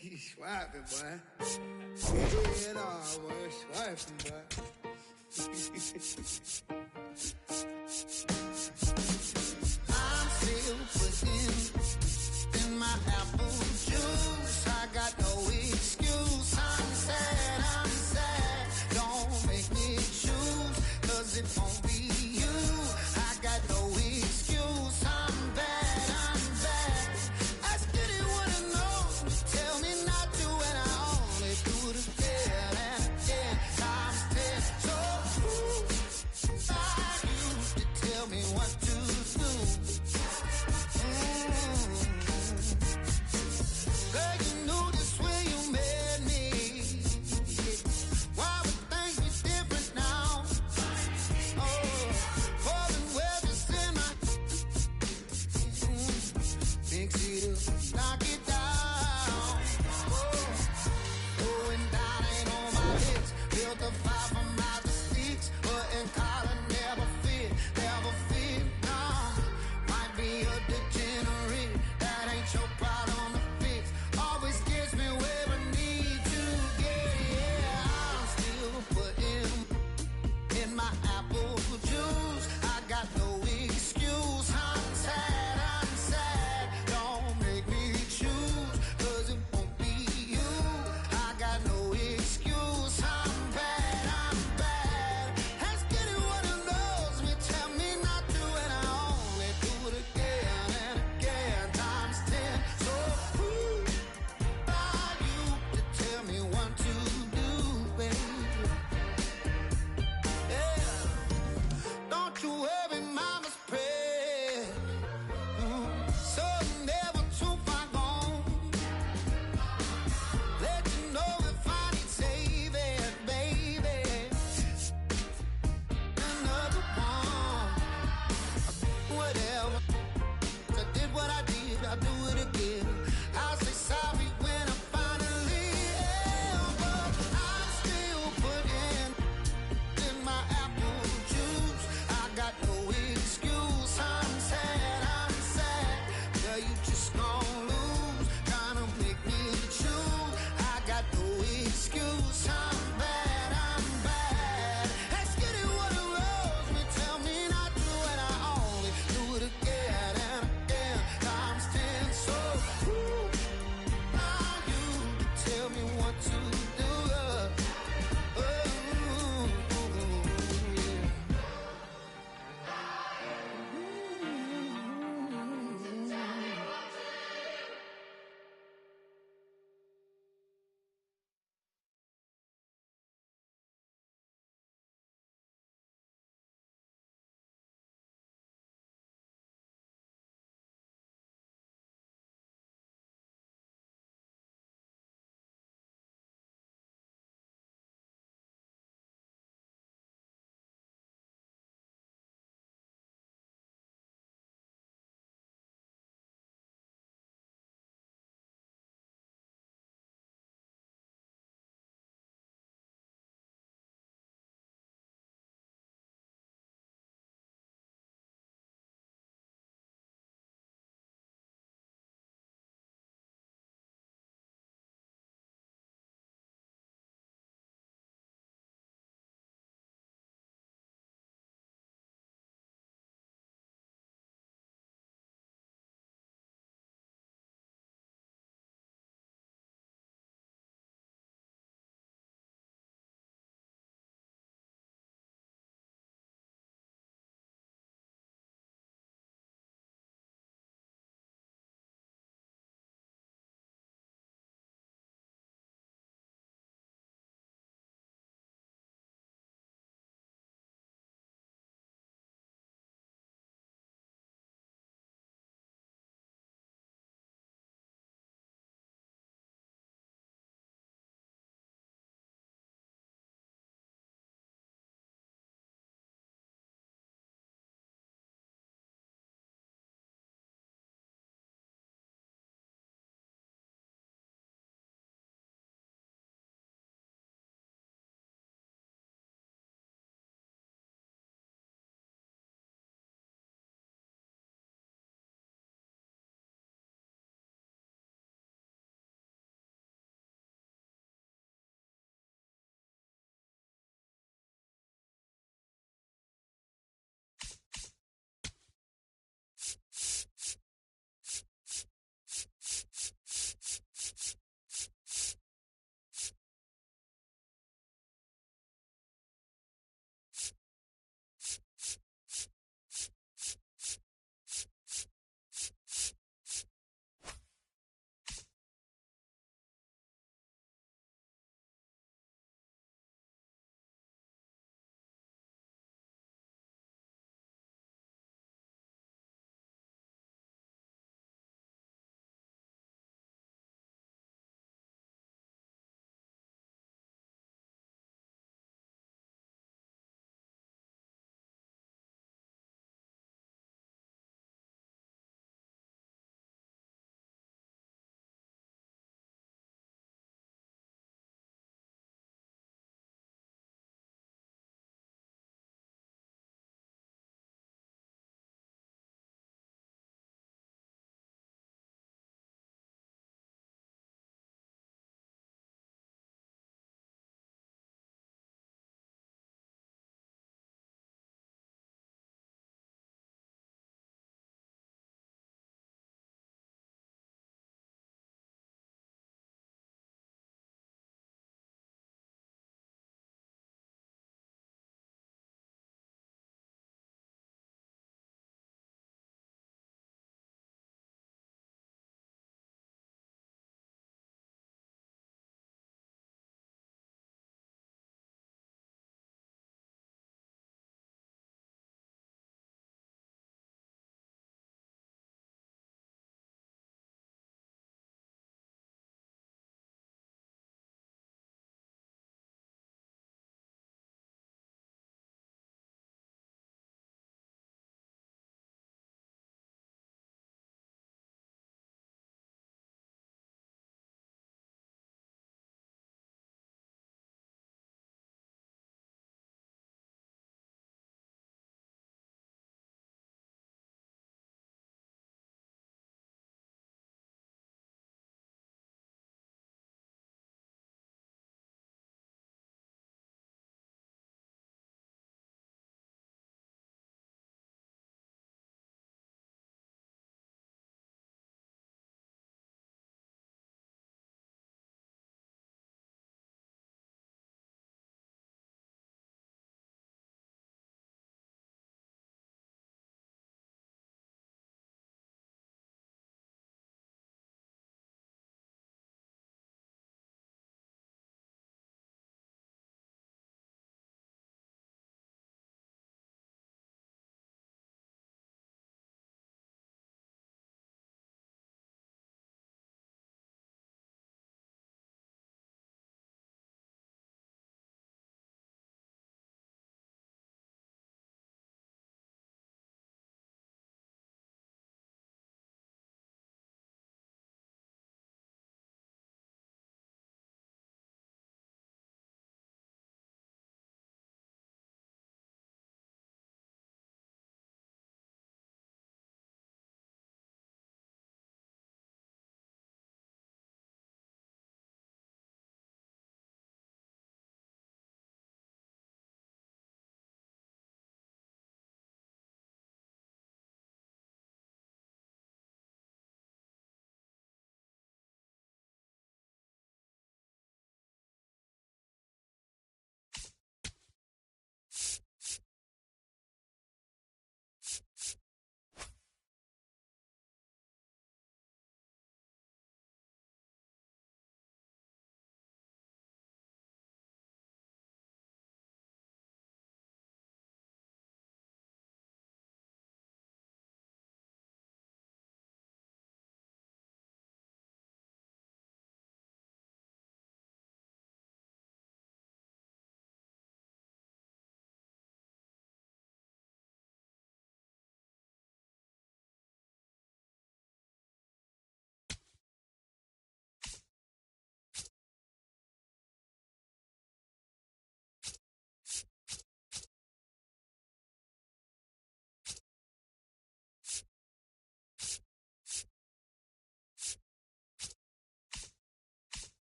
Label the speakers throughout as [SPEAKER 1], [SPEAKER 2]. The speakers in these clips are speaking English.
[SPEAKER 1] He's swiping, boy. Head on, boy. Swiping, boy. I'm still putting in my apple juice. I got no excuse. I'm sad. Don't make me choose, 'cause it won't be you. I got no excuse. I'm bad. Ask anyone to know. Tell me not to, and I only do it again and again. Times 10. So I used to tell me what to do.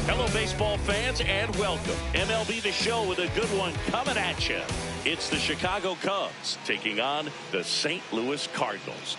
[SPEAKER 2] Hello, baseball fans, and welcome. MLB The Show with a good one coming at you. It's the Chicago Cubs taking on the St. Louis Cardinals.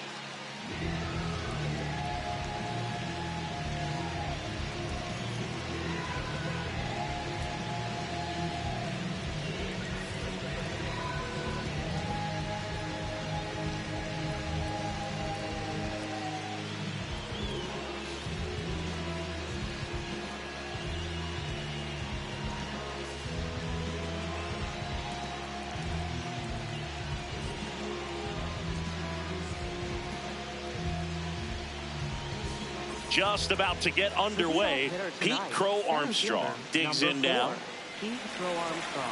[SPEAKER 2] Just about to get underway. Pete Crow Armstrong digs in now.
[SPEAKER 3] Pete Crow Armstrong.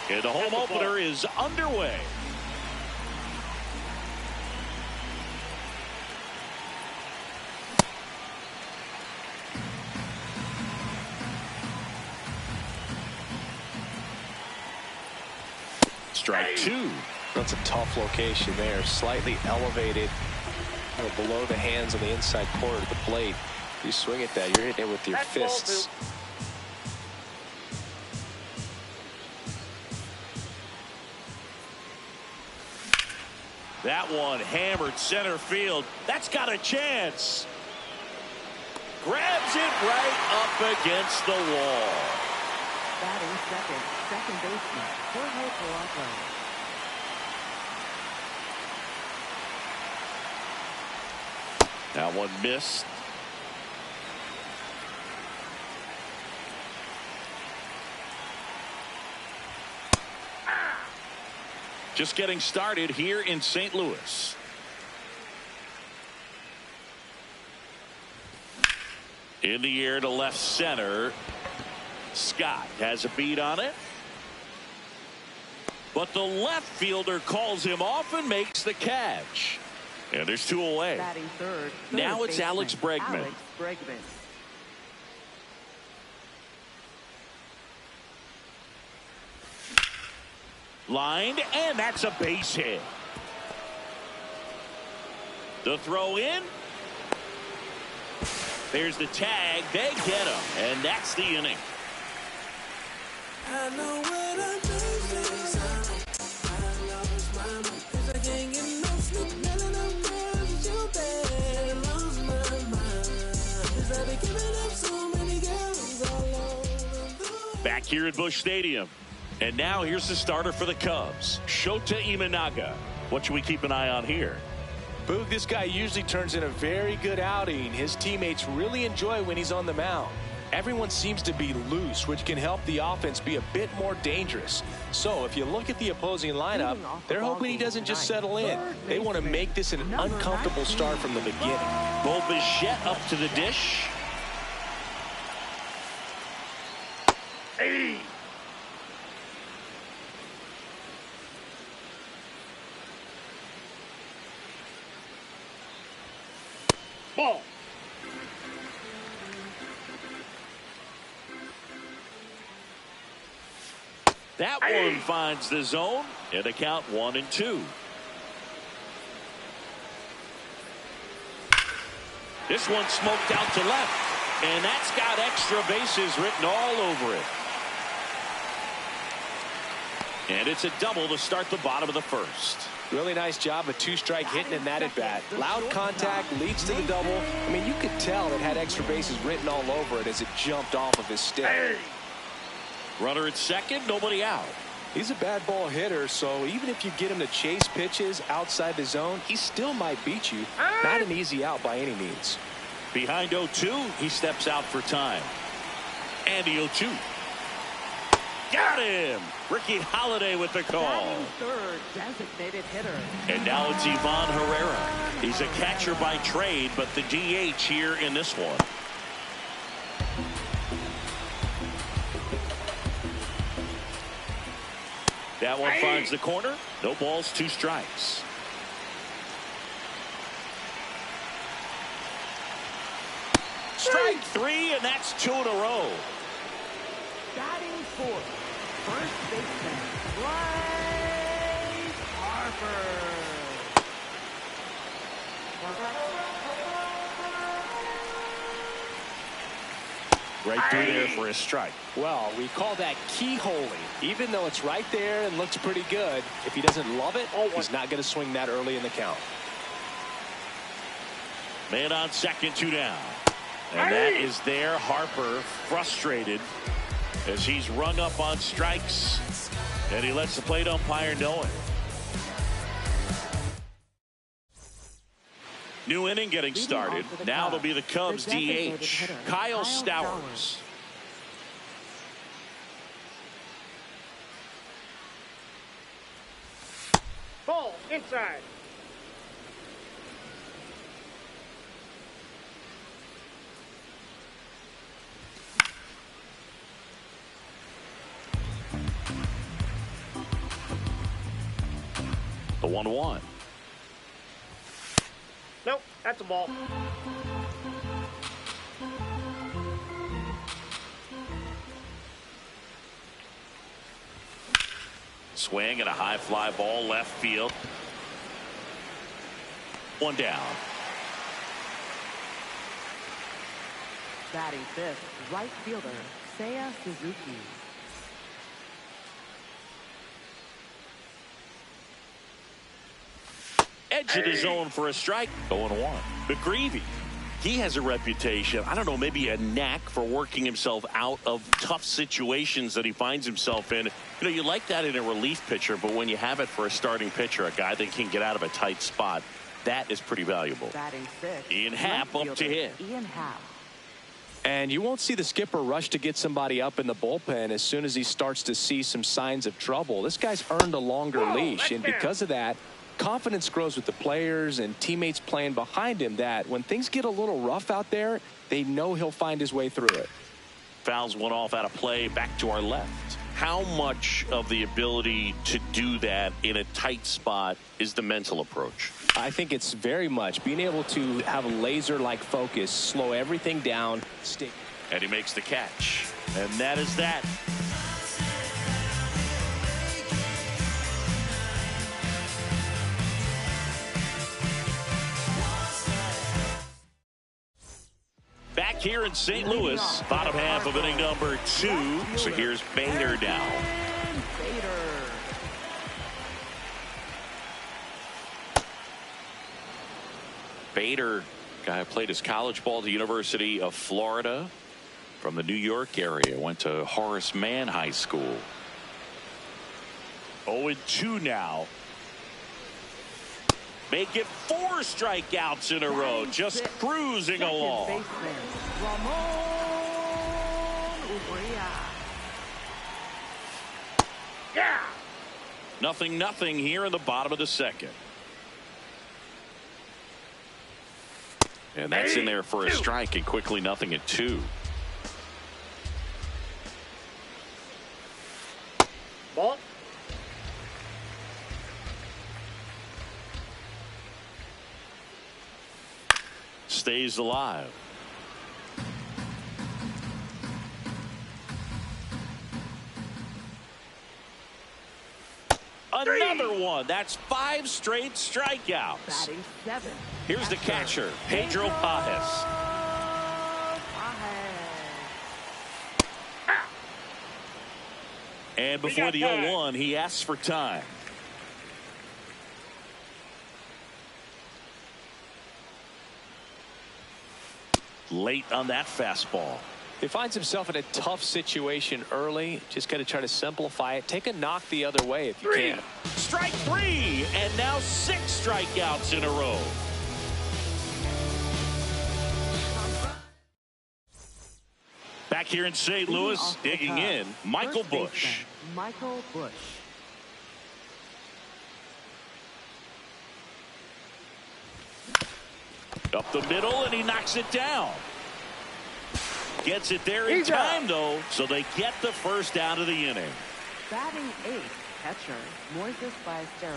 [SPEAKER 2] And the home opener is underway. Strike two.
[SPEAKER 4] That's a tough location there. Slightly elevated, below the hands on the inside corner of the plate. You swing at that, you're hitting it with your fists.
[SPEAKER 2] That one hammered center field. That's got a chance. Grabs it right up against the wall.
[SPEAKER 3] Batting second baseman, Jorge Polanco.
[SPEAKER 2] That one missed. Just getting started here in St. Louis. In the air to left center. Scott has a beat on it. But the left fielder calls him off and makes the catch. And there's two away.
[SPEAKER 3] Batting third
[SPEAKER 2] Now it's
[SPEAKER 3] baseman,
[SPEAKER 2] Alex Bregman.
[SPEAKER 3] Alex Bregman.
[SPEAKER 2] Lined, and that's a base hit. The throw in. There's the tag. They get him. And that's the inning.
[SPEAKER 1] I know what I'm losing. I lost my mind. 'Cause I can't get no sleep. None of them girls you better lose my mind. 'Cause I be giving up so many girls all over.
[SPEAKER 2] Back here at Busch Stadium. And now here's the starter for the Cubs, Shota Imanaga. What should we keep an eye on here?
[SPEAKER 4] Boog, this guy usually turns in a very good outing. His teammates really enjoy when he's on the mound. Everyone seems to be loose, which can help the offense be a bit more dangerous. So if you look at the opposing lineup, they're hoping he doesn't just settle in. They want to make this an uncomfortable start from the beginning.
[SPEAKER 2] Bo Bichette up to the dish. Hey! Ball. That one finds the zone and a count 1-2. This one smoked out to left, and that's got extra bases written all over it. And it's a double to start the bottom of the first.
[SPEAKER 4] Really nice job of two-strike hitting in that at-bat. Loud contact leads to the double. I mean, you could tell it had extra bases written all over it as it jumped off of his stick.
[SPEAKER 2] Runner at second, nobody out.
[SPEAKER 4] He's a bad ball hitter, so even if you get him to chase pitches outside the zone, he still might beat you. Not an easy out by any means.
[SPEAKER 2] Behind 0-2, he steps out for time. And the 0-2. Got him! Ricky Holiday with the call.
[SPEAKER 3] Batting third, designated hitter.
[SPEAKER 2] And now it's Ivan Herrera. He's a catcher by trade, but the DH here in this one. That one finds the corner. No balls, 2 strikes. Strike 3, and that's 2 in a row.
[SPEAKER 3] Batting fourth, first baseman, Bryce Harper.
[SPEAKER 2] Right through there for a strike.
[SPEAKER 4] Well, we call that keyholing. Even though it's right there and looks pretty good, if he doesn't love it, he's not going to swing that early in the count.
[SPEAKER 2] Man on second, 2 down. And that is there. Harper frustrated as he's rung up on strikes, and he lets the plate umpire know it. New inning getting started. Now it'll be the Cubs DH, Kyle Stowers.
[SPEAKER 5] Ball inside.
[SPEAKER 2] The 1-1.
[SPEAKER 5] Nope, that's a ball.
[SPEAKER 2] Swing and a high fly ball left field. 1 down.
[SPEAKER 3] Batting fifth, right fielder, Seiya Suzuki.
[SPEAKER 2] Edge of the zone for a strike. 0-1. McGreevy. He has a reputation, I don't know, maybe a knack for working himself out of tough situations that he finds himself in. You know, you like that in a relief pitcher, but when you have it for a starting pitcher, a guy that can get out of a tight spot, that is pretty valuable.
[SPEAKER 3] Batting sixth,
[SPEAKER 2] Ian Happ
[SPEAKER 3] right
[SPEAKER 2] up to
[SPEAKER 3] fielder,
[SPEAKER 2] hit.
[SPEAKER 3] Ian Happ.
[SPEAKER 4] And you won't see the skipper rush to get somebody up in the bullpen as soon as he starts to see some signs of trouble. This guy's earned a longer leash, and because of that, confidence grows with the players and teammates playing behind him, that when things get a little rough out there, they know he'll find his way through it.
[SPEAKER 2] Fouls one off out of play, back to our left. How much of the ability to do that in a tight spot is the mental approach?
[SPEAKER 4] I think it's very much being able to have a laser-like focus, slow everything down, stick.
[SPEAKER 2] And he makes the catch. And that is that. here in St. Louis, bottom half of inning number 2. So here's Bader now. Bader, guy who played his college ball at the University of Florida from the New York area. Went to Horace Mann High School. 0-2 now. Make it 4 strikeouts in a row. Just cruising along.
[SPEAKER 5] Yeah.
[SPEAKER 2] 0-0 here in the bottom of the second. And that's in there for a strike, and quickly 0-2.
[SPEAKER 5] Ball.
[SPEAKER 2] Stays alive. Another one. That's 5 straight strikeouts.
[SPEAKER 3] Batting 7.
[SPEAKER 2] Here's the catcher, Pedro Pajes. And before the 0-1, he asks for time. Late on that fastball.
[SPEAKER 4] He finds himself in a tough situation early. Just got to try to simplify it. Take a knock the other way if you can.
[SPEAKER 2] Strike 3, and now 6 strikeouts in a row. Back here in St. Louis, digging in, Michael Busch.
[SPEAKER 3] Michael Busch.
[SPEAKER 2] Up the middle, and he knocks it down. Gets it there in time, though, so they get the first out of the inning.
[SPEAKER 3] Batting 8th, catcher, Moises Ballesteros.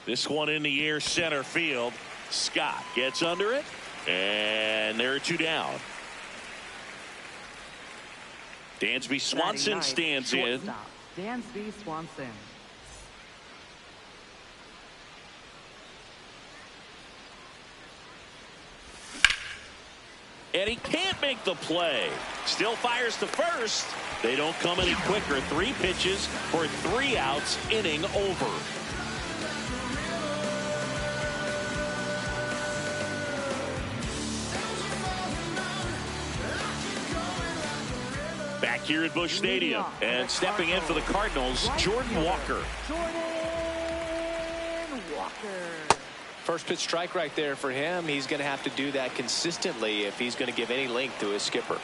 [SPEAKER 2] This one in the air, center field. Scott gets under it, and there are 2 down. Dansby Swanson stands in.
[SPEAKER 3] Dansby Swanson.
[SPEAKER 2] And he can't make the play. Still fires to first. They don't come any quicker. 3 pitches for 3 outs. Inning over. Back here at Busch Stadium, and stepping in for the Cardinals, Jordan Walker.
[SPEAKER 3] Jordan Walker.
[SPEAKER 4] First pitch strike right there for him. He's going to have to do that consistently if he's going to give any length to his skipper.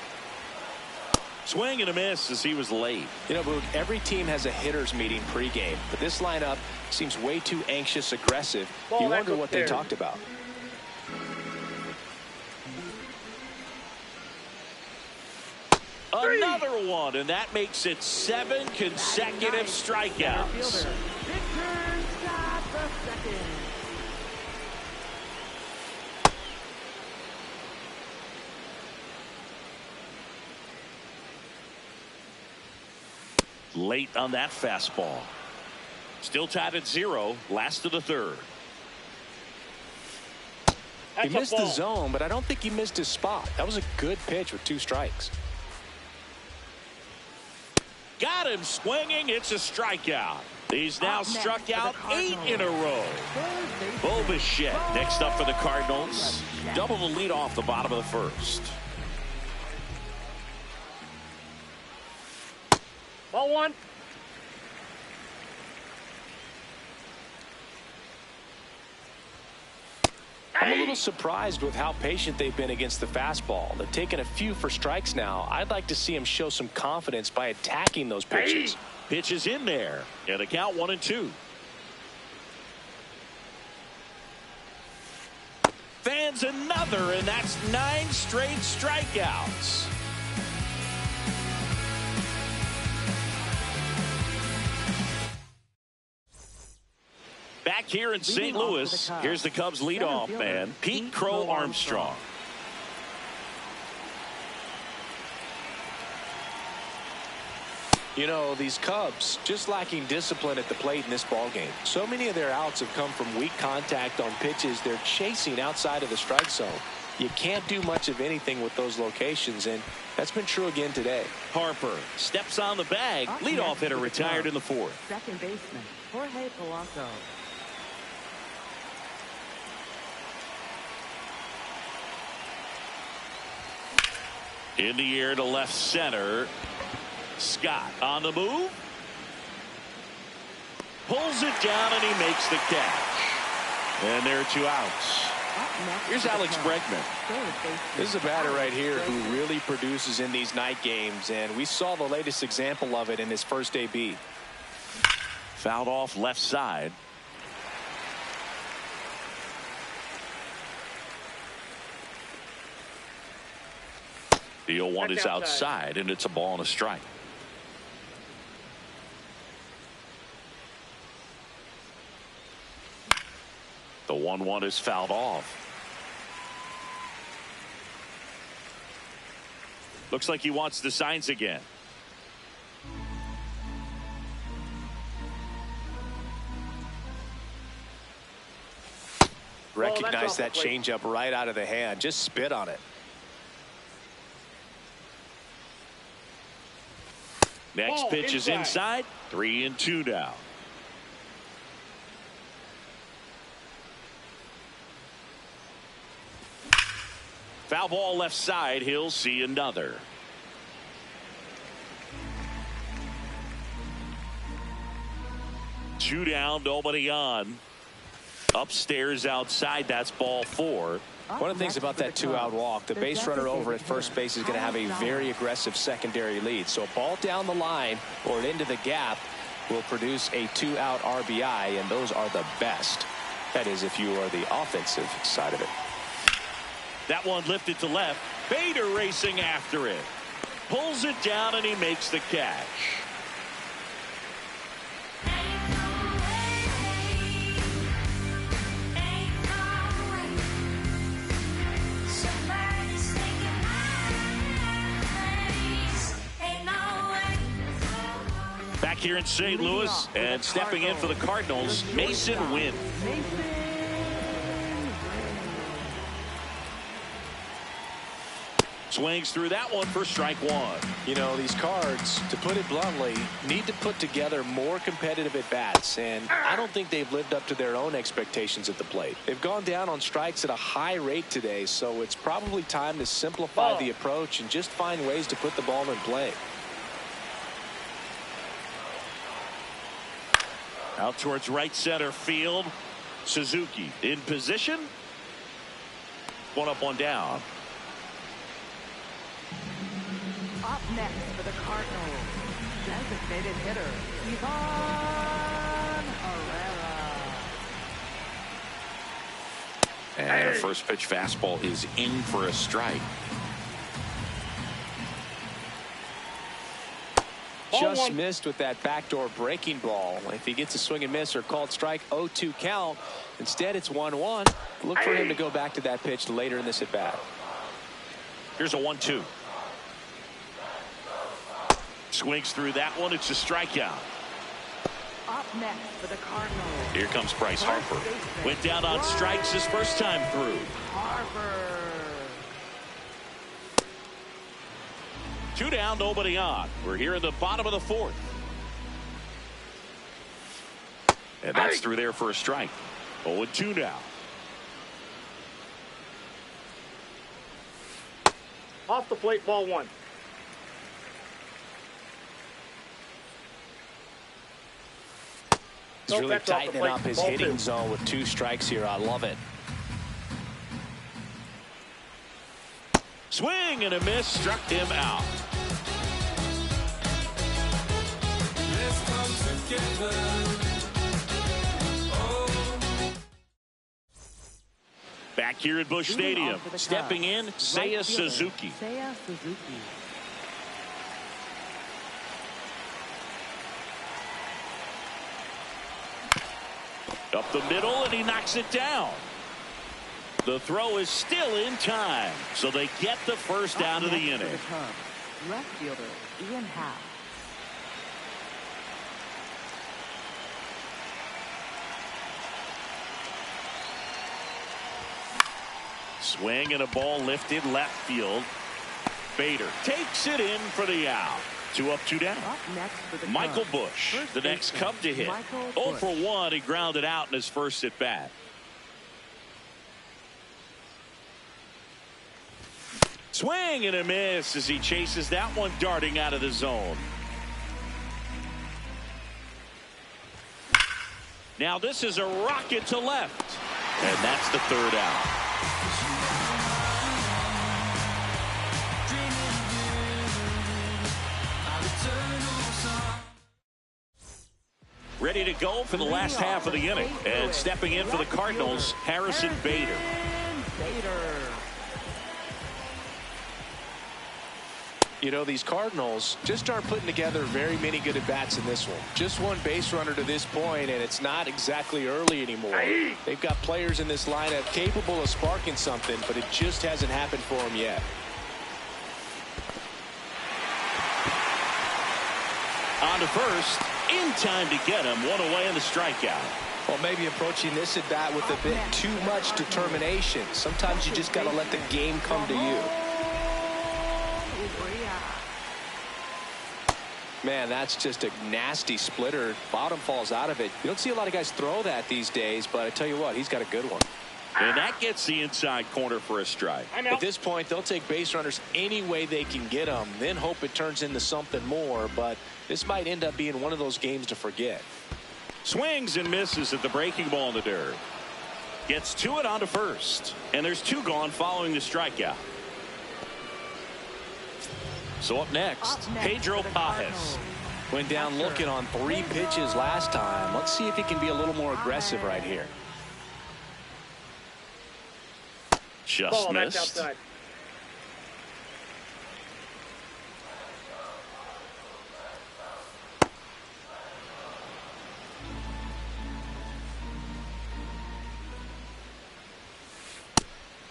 [SPEAKER 2] Swing and a miss as he was late.
[SPEAKER 4] You know, Boog, every team has a hitters meeting pregame, but this lineup seems way too anxious, aggressive. You wonder what they talked about.
[SPEAKER 2] Another one, and that makes it 7 consecutive strikeouts.
[SPEAKER 3] Victor Scott II.
[SPEAKER 2] Late on that fastball. Still tied at 0, last of the 3rd.
[SPEAKER 4] He missed the zone, but I don't think he missed his spot. That was a good pitch with 2 strikes.
[SPEAKER 2] Got him swinging. It's a strikeout. He's now struck out 8 in a row. Bo Bichette next up for the Cardinals. Double the lead off the bottom of the 1st.
[SPEAKER 5] Ball 1.
[SPEAKER 4] I'm a little surprised with how patient they've been against the fastball. They've taken a few for strikes now. I'd like to see him show some confidence by attacking those pitches.
[SPEAKER 2] Pitches in there, and a count 1-2. Fans another, and that's 9 straight strikeouts. Back here in St. Louis, here's the Cubs leadoff man, Pete Crow Armstrong.
[SPEAKER 4] You know, these Cubs just lacking discipline at the plate in this ball game. So many of their outs have come from weak contact on pitches they're chasing outside of the strike zone. You can't do much of anything with those locations, and that's been true again today.
[SPEAKER 2] Harper steps on the bag. Leadoff hitter retired in the fourth.
[SPEAKER 3] Second baseman, Jorge Polanco.
[SPEAKER 2] In the air to left center. Scott on the move. Pulls it down and he makes the catch. And there are 2 outs. Here's Alex Bregman.
[SPEAKER 4] This is a batter right here who really produces in these night games, and we saw the latest example of it in his first AB.
[SPEAKER 2] Fouled off left side. The 0-1 is outside, and it's a ball and a strike. The 1-1 is fouled off. Looks like he wants the signs again.
[SPEAKER 4] Recognize that changeup right out of the hand. Just spit on it.
[SPEAKER 2] Next pitch is inside. 3-2 now. Foul ball left side. He'll see another. Two down, nobody on. Upstairs outside, that's ball 4.
[SPEAKER 4] One of the things about that 2-out walk, the base runner over at first base is going to have a very aggressive secondary lead. So a ball down the line or into the gap will produce a 2-out RBI, and those are the best. That is, if you are the offensive side of it.
[SPEAKER 2] That one lifted to left. Bader racing after it. Pulls it down and he makes the catch. Back here in St. Louis, and stepping in for the Cardinals, Mason Wynn. Swings through that one for strike 1.
[SPEAKER 4] You know, these Cards, to put it bluntly, need to put together more competitive at-bats, and I don't think they've lived up to their own expectations at the plate. They've gone down on strikes at a high rate today, so it's probably time to simplify the approach and just find ways to put the ball in play.
[SPEAKER 2] Out towards right center field. Suzuki in position. One up, one down.
[SPEAKER 3] Up next for the Cardinals, designated hitter, Ivan Herrera.
[SPEAKER 2] And a first pitch fastball is in for a strike.
[SPEAKER 4] Just missed with that backdoor breaking ball. If he gets a swing and miss or called strike, 0-2 count. Instead, it's 1-1. Look for him to go back to that pitch later in this at bat.
[SPEAKER 2] Here's a 1-2. Swings through that one. It's a strikeout.
[SPEAKER 3] Up next for the Cardinals.
[SPEAKER 2] Here comes Bryce Harper. Went down on strikes his first time through.
[SPEAKER 3] Harper.
[SPEAKER 2] 2 down, nobody on. We're here in the bottom of the 4th. And that's through there for a strike. 0-2 now.
[SPEAKER 5] Off the plate, ball 1.
[SPEAKER 4] He's really tightening up his hitting zone with 2 strikes here. I love it.
[SPEAKER 2] Swing and a miss, struck him out.
[SPEAKER 1] Let's come together.
[SPEAKER 2] Back here at Busch Stadium, stepping in, Seiya Suzuki.
[SPEAKER 3] Seiya Suzuki.
[SPEAKER 2] Up the middle, and he knocks it down. The throw is still in time, so they get the first out of the inning.
[SPEAKER 3] Left fielder, Ian Happ.
[SPEAKER 2] Swing and a ball lifted left field. Bader takes it in for the out. 2 up, 2 down.
[SPEAKER 3] Up next for the
[SPEAKER 2] Michael
[SPEAKER 3] Cubs,
[SPEAKER 2] Busch,
[SPEAKER 3] first
[SPEAKER 2] the next
[SPEAKER 3] baseman,
[SPEAKER 2] Cub to hit.
[SPEAKER 3] Michael
[SPEAKER 2] 0
[SPEAKER 3] Busch.
[SPEAKER 2] for 1. He grounded out in his first at bat. Swing and a miss as he chases that one darting out of the zone. Now this is a rocket to left. And that's the 3rd out. Ready to go for the last half of the inning. And stepping in for the Cardinals, Harrison Bader.
[SPEAKER 4] You know, these Cardinals just aren't putting together very many good at-bats in this one. Just one base runner to this point, and it's not exactly early anymore. They've got players in this lineup capable of sparking something, but it just hasn't happened for them yet.
[SPEAKER 2] On to first, in time to get him. 1 away in the strikeout.
[SPEAKER 4] Well, maybe approaching this at-bat with a bit too much determination. Sometimes you just got to let the game come to you. Man, that's just a nasty splitter. Bottom falls out of it. You don't see a lot of guys throw that these days, but I tell you what, he's got a good one.
[SPEAKER 2] And that gets the inside corner for a strike.
[SPEAKER 4] At this point, they'll take base runners any way they can get them, then hope it turns into something more, but this might end up being one of those games to forget.
[SPEAKER 2] Swings and misses at the breaking ball in the dirt. Gets to it on to first. And there's 2 gone following the strikeout. So up next, Pedro Pages.
[SPEAKER 4] Went down looking on 3 pitches last time. Let's see if he can be a little more aggressive right here.
[SPEAKER 2] Just missed.
[SPEAKER 5] That's outside.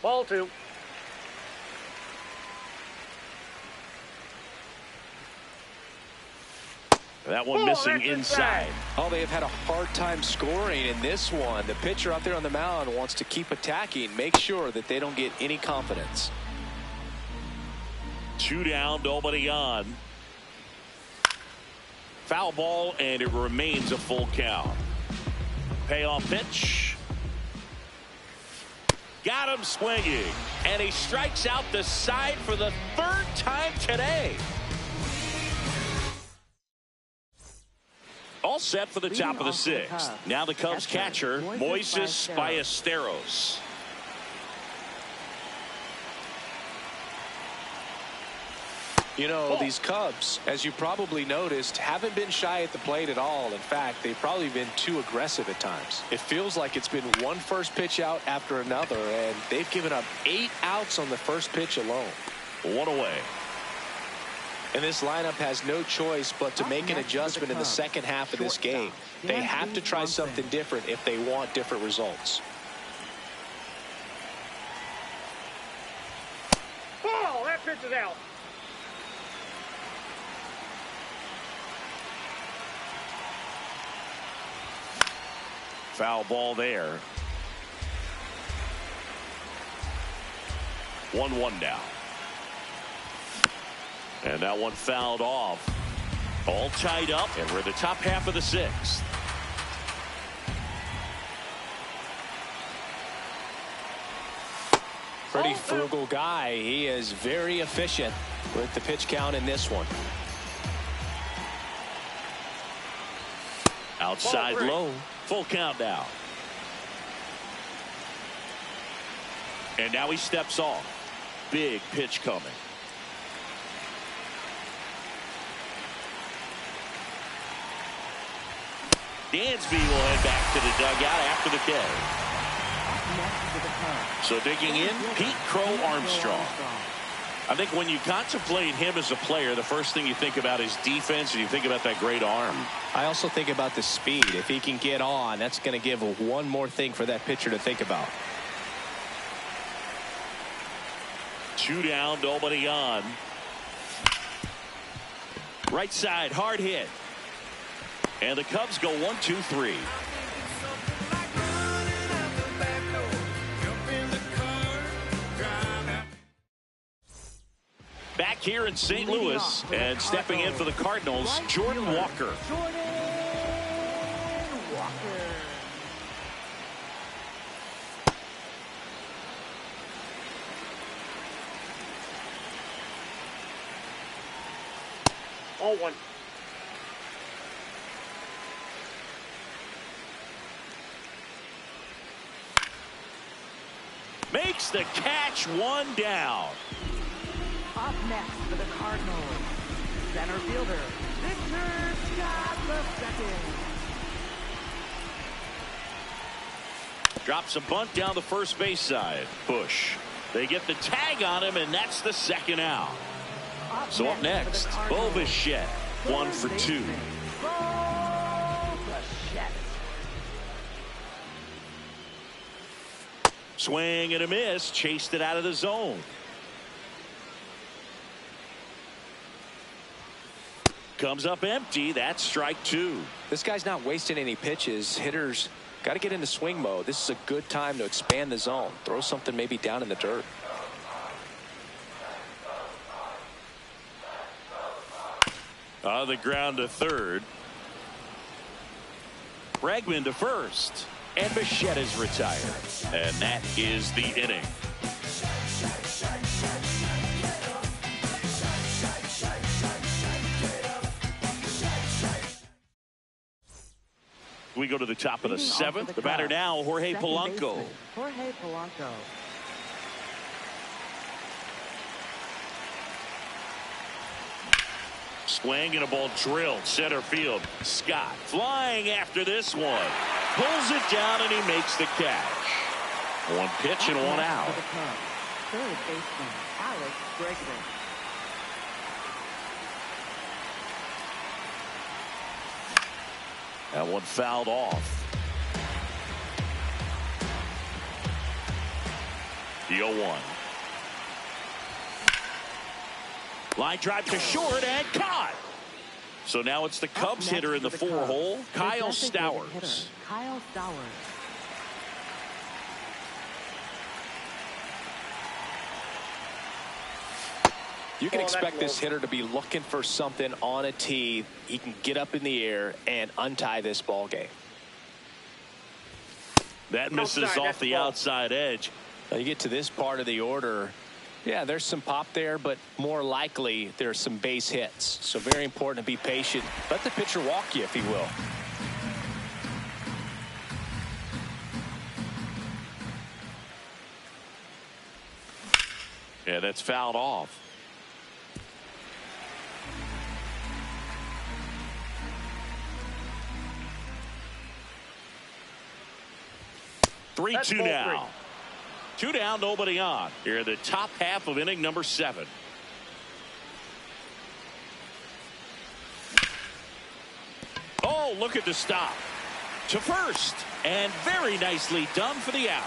[SPEAKER 5] Ball 2.
[SPEAKER 2] That one missing inside.
[SPEAKER 4] Oh, they have had a hard time scoring in this one. The pitcher out there on the mound wants to keep attacking, make sure that they don't get any confidence.
[SPEAKER 2] 2 down, nobody on. Foul ball, and it remains a full count. Payoff pitch. Got him swinging, and he strikes out the side for the 3rd time today. All set for the top of the 6th. Now the Cubs catcher, Moises Ballesteros.
[SPEAKER 4] You know, these Cubs, as you probably noticed, haven't been shy at the plate at all. In fact, they've probably been too aggressive at times. It feels like it's been one first pitch out after another, and they've given up 8 outs on the first pitch alone.
[SPEAKER 2] 1 away.
[SPEAKER 4] And this lineup has no choice but to make an adjustment in the second half of this game. They have to try something different if they want different results.
[SPEAKER 5] Ball! That pitch is out.
[SPEAKER 2] Foul ball there. 1-1 now. And that one fouled off. All tied up, and we're in the top half of the 6th.
[SPEAKER 4] Pretty frugal guy. He is very efficient with the pitch count in this one.
[SPEAKER 2] Outside low. Full count now. And now he steps off. Big pitch coming. Dansby will head back to the dugout after the catch. So digging in, Pete Crow Armstrong. I think when you contemplate him as a player, the first thing you think about is defense, and you think about that great arm.
[SPEAKER 4] I also think about the speed. If he can get on, that's going to give one more thing for that pitcher to think about.
[SPEAKER 2] 2 down, nobody on. Right side, hard hit. And the Cubs go 1-2-3. Back here in St. Louis, and stepping in for the Cardinals, Jordan Walker.
[SPEAKER 3] Jordan Walker.
[SPEAKER 5] Oh, one.
[SPEAKER 2] Makes the catch, one down.
[SPEAKER 3] Up next for the Cardinals, center fielder, Victor Scott II.
[SPEAKER 2] Drops a bunt down the first base side. Push. They get the tag on him, and that's the second out. So up next, Bo Bichette, 1 for 2. Swing and a miss, chased it out of the zone. Comes up empty. That's strike 2.
[SPEAKER 4] This guy's not wasting any pitches. Hitters got to get into swing mode. This is a good time to expand the zone. Throw something maybe down in the dirt.
[SPEAKER 2] On the ground to third. Bregman to first. And Bichette is retired. And that is the inning. We go to the top of the 7th. The batter now, Jorge Polanco.
[SPEAKER 3] Jorge Polanco.
[SPEAKER 2] Swing and a ball drilled center field. Scott flying after this one. Pulls it down and he makes the catch. One pitch and one out.
[SPEAKER 3] Third baseman Alex Bregman.
[SPEAKER 2] That one fouled off. The 0-1. Line drive to short and caught. So now it's the Cubs hitter in the 4-hole, Kyle Stowers.
[SPEAKER 3] Kyle Stowers.
[SPEAKER 4] You can expect this hitter to be looking for something on a tee. He can get up in the air and untie this ball game.
[SPEAKER 2] That misses off the outside edge.
[SPEAKER 4] Now you get to this part of the order. Yeah, there's some pop there, but more likely there's some base hits. So very important to be patient. Let the pitcher walk you, if he will.
[SPEAKER 2] Yeah, that's fouled off. Three-two now. 2 down, nobody on. Here in the top half of inning number 7. Oh, look at the stop. To first. And very nicely done for the out.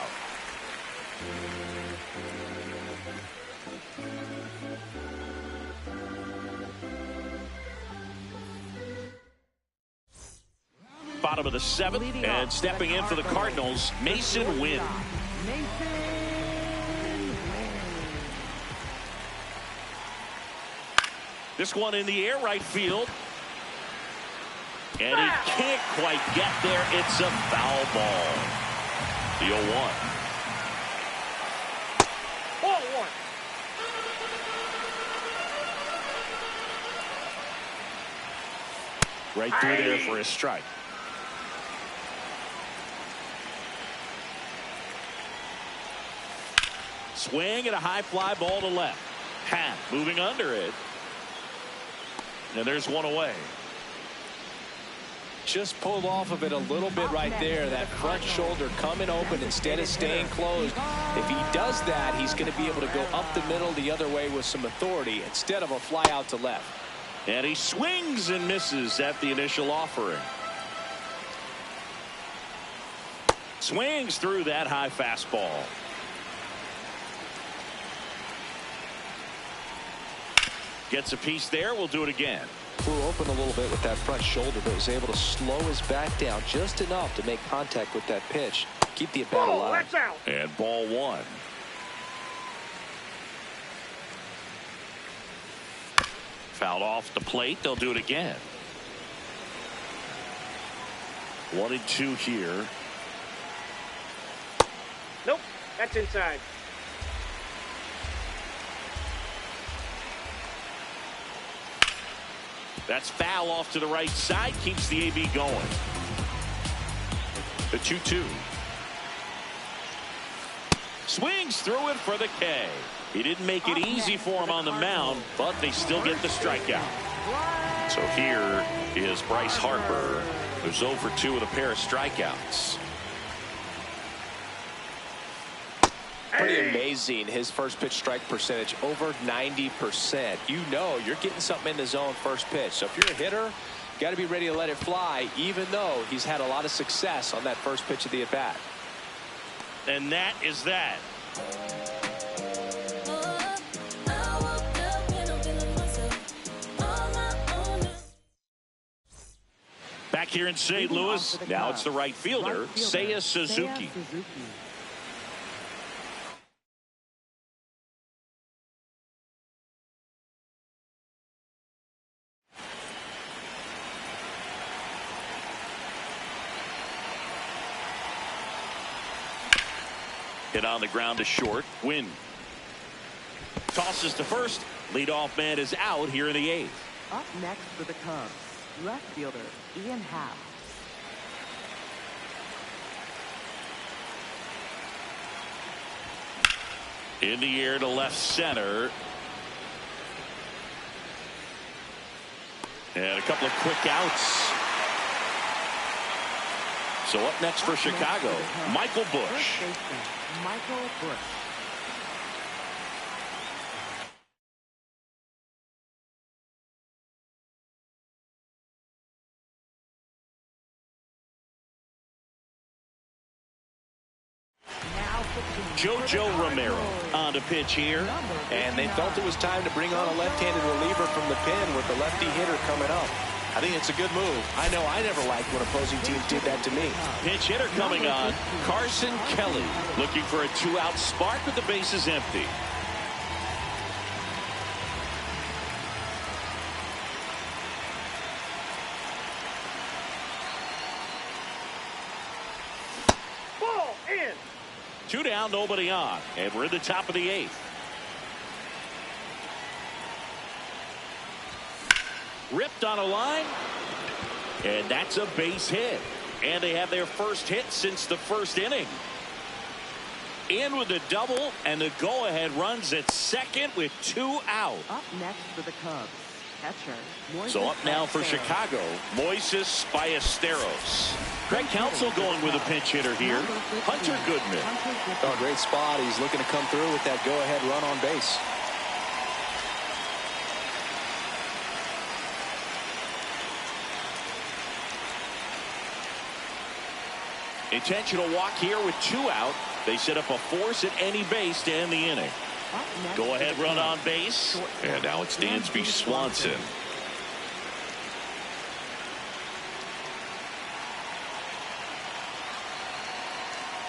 [SPEAKER 2] Bottom of the 7th, and stepping in for the Cardinals, Mason Wynn. This one in the air, right field. And he can't quite get there. It's a foul ball. The 0-1.
[SPEAKER 5] Oh, one.
[SPEAKER 2] Right through there for a strike. Swing and a high fly ball to left. Hat moving under it. And there's one away.
[SPEAKER 4] Just pulled off of it a little bit right there. That front shoulder coming open instead of staying closed. If he does that, he's going to be able to go up the middle the other way with some authority instead of a fly out to left.
[SPEAKER 2] And he swings and misses at the initial offering. Swings through that high fastball. Gets a piece there. We'll do it again.
[SPEAKER 4] Flew open a little bit with that front shoulder, but was able to slow his back down just enough to make contact with that pitch. Keep the at-bat alive.
[SPEAKER 5] That's out.
[SPEAKER 2] And ball 1. Fouled off the plate. They'll do it again. 1-2 here.
[SPEAKER 5] Nope, that's inside.
[SPEAKER 2] That's foul off to the right side. Keeps the AB going. The 2-2. Swings through it for the K. He didn't make it easy for him on the mound, but they still get the strikeout. So here is Bryce Harper, who's 0 for 2 with a pair of strikeouts.
[SPEAKER 4] Pretty amazing. His first pitch strike percentage over 90%. You know you're getting something in the zone first pitch. So if you're a hitter, you got to be ready to let it fly, even though he's had a lot of success on that first pitch of the at bat.
[SPEAKER 2] And that is that. Back here in St. Louis, now it's the right fielder, Seiya Suzuki. Hit on the ground to short. Win. Tosses to first. Leadoff man is out here in the 8th.
[SPEAKER 3] Up next for the Cubs, left fielder Ian Happ.
[SPEAKER 2] In the air to left center. And a couple of quick outs. So up next for Chicago, Michael Busch.
[SPEAKER 3] Michael Busch.
[SPEAKER 2] JoJo Romero on the pitch here.
[SPEAKER 4] And they felt it was time to bring on a left-handed reliever from the pen with the lefty hitter coming up. I think it's a good move. I know I never liked when opposing teams did that to me.
[SPEAKER 2] Pitch hitter coming on, Carson Kelly, looking for a 2-out spark with the bases empty.
[SPEAKER 5] Ball in.
[SPEAKER 2] 2 down, nobody on, and we're in the top of the 8th. Ripped on a line, and that's a base hit. And they have their first hit since the first inning. In with the double, and the go-ahead runs at second with 2 out.
[SPEAKER 3] Up next for the Cubs, catcher Moises
[SPEAKER 2] So up now for
[SPEAKER 3] Ballesteros.
[SPEAKER 2] Chicago, Moises Ballesteros. Craig Counsell going with a pinch hitter here, Hunter Goodman.
[SPEAKER 4] Oh, great spot. He's looking to come through with that go-ahead run on base.
[SPEAKER 2] Intentional walk here with 2 out. They set up a force at any base to end the inning. Go ahead run on base. And now it's Dansby Swanson.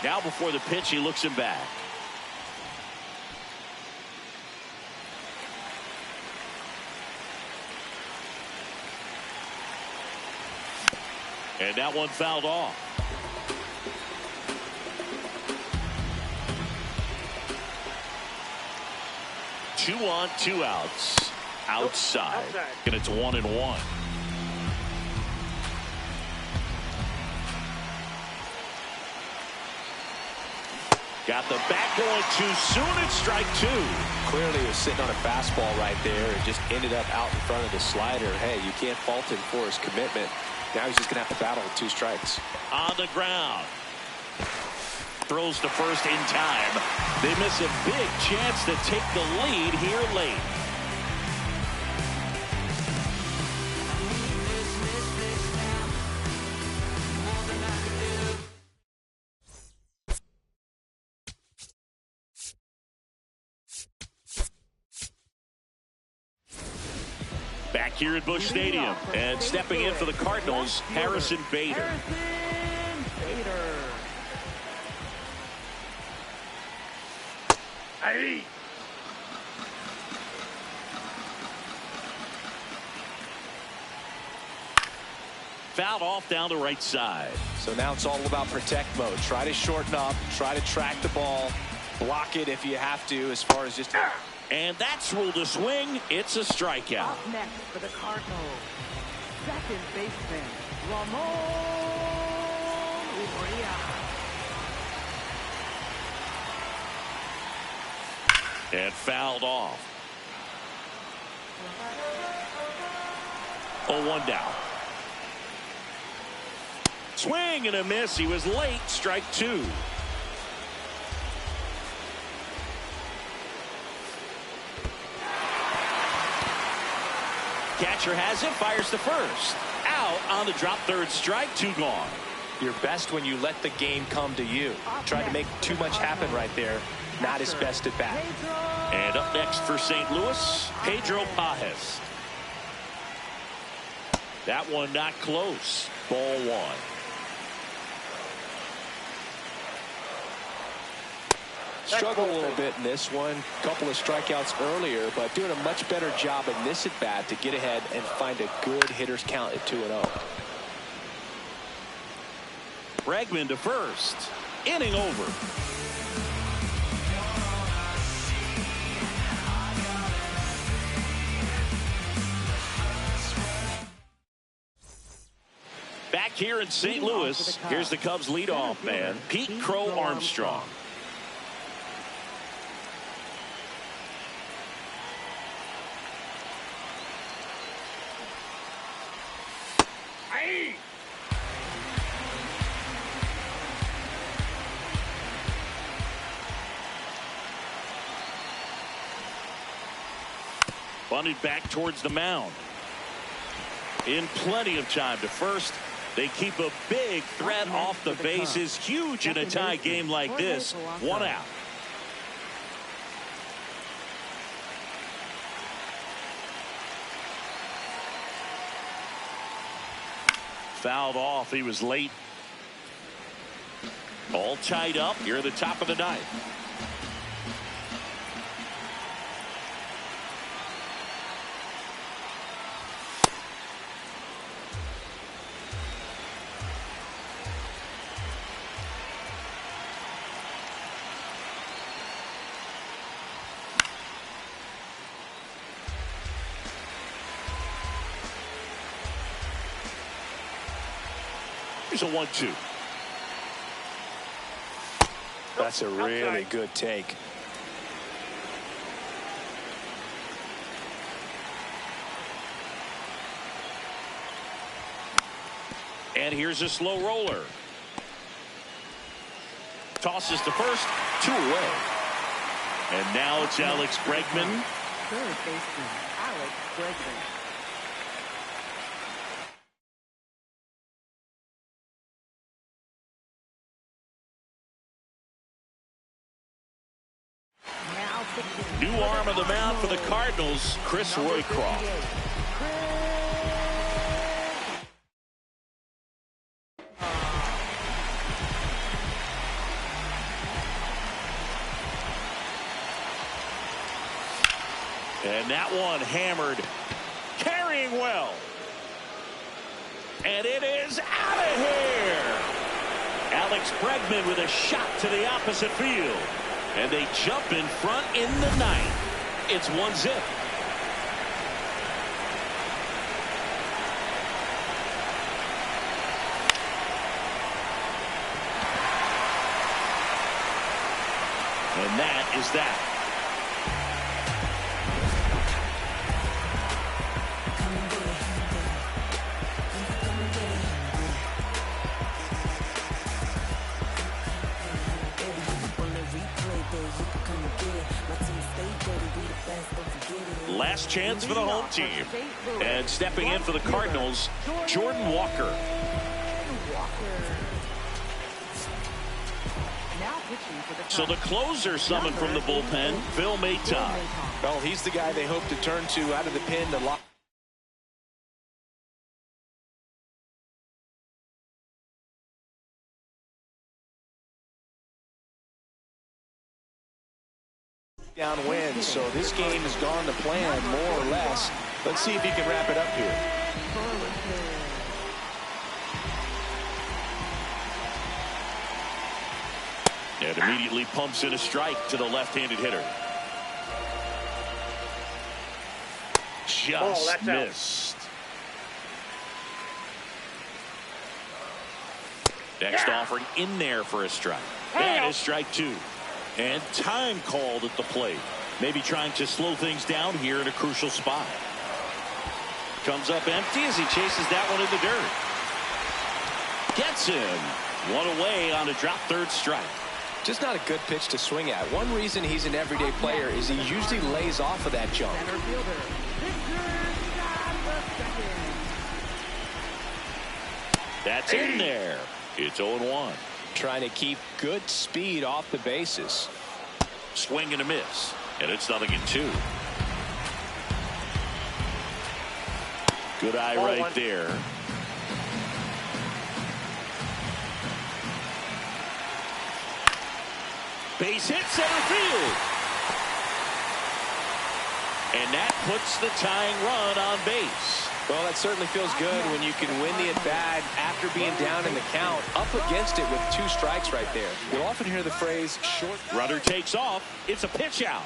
[SPEAKER 2] Now before the pitch, he looks him back. And that one fouled off. 2 on, 2 outs. Outside. And it's 1-1. Got the bat going too soon. It's strike 2.
[SPEAKER 4] Clearly he was sitting on a fastball right there and just ended up out in front of the slider. Hey, you can't fault him for his commitment. Now he's just going to have to battle with 2 strikes.
[SPEAKER 2] On the ground. Throws to first in time. They miss a big chance to take the lead here late. Back here at Busch Stadium, and stepping in for the Cardinals, Harrison Bader. fouled off down the right side.
[SPEAKER 4] So now it's all about protect mode. Try to shorten up, try to track the ball, block it if you have to, as far as just...
[SPEAKER 2] And that's ruled a swing. It's a strikeout.
[SPEAKER 3] Up next for the Cardinals, second baseman, Ramon Urias.
[SPEAKER 2] And fouled off. 0-1 down. Swing and a miss. He was late. Strike two. Catcher has it. Fires to first. Out on the drop. Third strike. Two gone.
[SPEAKER 4] You're best when you let the game come to you. Tried to make too much happen right there. Not his best at bat.
[SPEAKER 2] And up next for St. Louis, Pedro Pajes. That one not close. Ball one.
[SPEAKER 4] Struggled a little bit in this one. Couple of strikeouts earlier, but doing a much better job in this at bat to get ahead and find a good hitter's count at 2-0.
[SPEAKER 2] Bregman to first. Inning over. Back here in St. Louis, here's the Cubs leadoff man, Pete Crow Armstrong.
[SPEAKER 5] Aye.
[SPEAKER 2] Bunted back towards the mound. In plenty of time to first. They keep a big threat off the bases. Huge in a tie game like this. One out. Fouled off. He was late. All tied up here at the top of the ninth. Here's a 1-2.
[SPEAKER 4] That's a really good take.
[SPEAKER 2] And here's a slow roller. Tosses to first, two away. And now it's Alex Bregman.
[SPEAKER 3] Third baseman, Alex Bregman.
[SPEAKER 2] New arm of the mound for the Cardinals, Chris Roycroft. And that one hammered, carrying well. And it is out of here. Alex Bregman with a shot to the opposite field. And they jump in front in the ninth. It's 1-0. And that is that. Last chance for the home team. And stepping in for the Cardinals, Jordan Walker. So the closer summoned from the bullpen, Phil Mayton.
[SPEAKER 4] Well, he's the guy they hope to turn to out of the pen to lock down wins. So this game has gone to plan more or less. Let's see if he can wrap it up here.
[SPEAKER 2] Immediately pumps in a strike to the left-handed hitter. Just missed. Next offering in there for a strike. That is strike 2. And time called at the plate. Maybe trying to slow things down here in a crucial spot. Comes up empty as he chases that one in the dirt. Gets him. One away on a drop third strike.
[SPEAKER 4] Just not a good pitch to swing at. One reason he's an everyday player is he usually lays off of that jump.
[SPEAKER 3] Center fielder, Victor got the second.
[SPEAKER 2] That's in there. It's 0-1.
[SPEAKER 4] Trying to keep good speed off the bases.
[SPEAKER 2] Swing and a miss. And it's 0-2. Good eye right there. Base hit center field. And that puts the tying run on base.
[SPEAKER 4] Well, that certainly feels good when you can win the at-bat after being down in the count, up against it with 2 strikes right there. You'll often hear the phrase, short.
[SPEAKER 2] Runner takes off. It's a pitch out.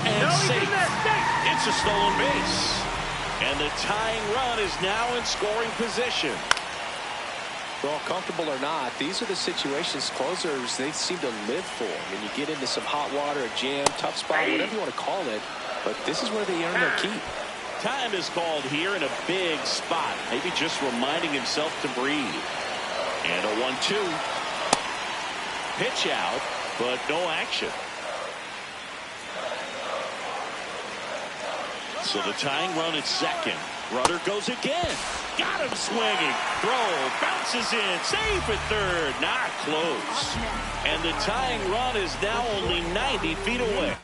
[SPEAKER 2] And safe. It's a stolen base. And the tying run is now in scoring position.
[SPEAKER 4] Well, comfortable or not, these are the situations closers they seem to live for. When you get into some hot water, a jam, tough spot, whatever you want to call it. But this is where they earn their keep.
[SPEAKER 2] Time is called here in a big spot. Maybe just reminding himself to breathe. And a 1-2. Pitch out, but no action. So the tying run at second. Runner goes again. Got him swinging. Throw. Bounces in. Safe at third. Not close. And the tying run is now only 90 feet away.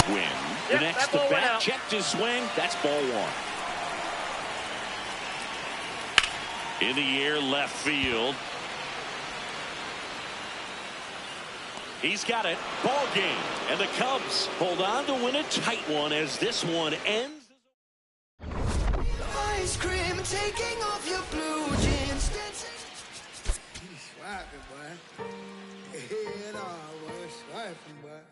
[SPEAKER 2] Win. The next to bat checked his swing. That's ball 1. In the air, left field. He's got it. Ball game. And the Cubs hold on to win a tight one as this one ends.
[SPEAKER 1] Ice cream taking off your blue jeans. Swiping, boy. Head on, boy. Swiping, boy.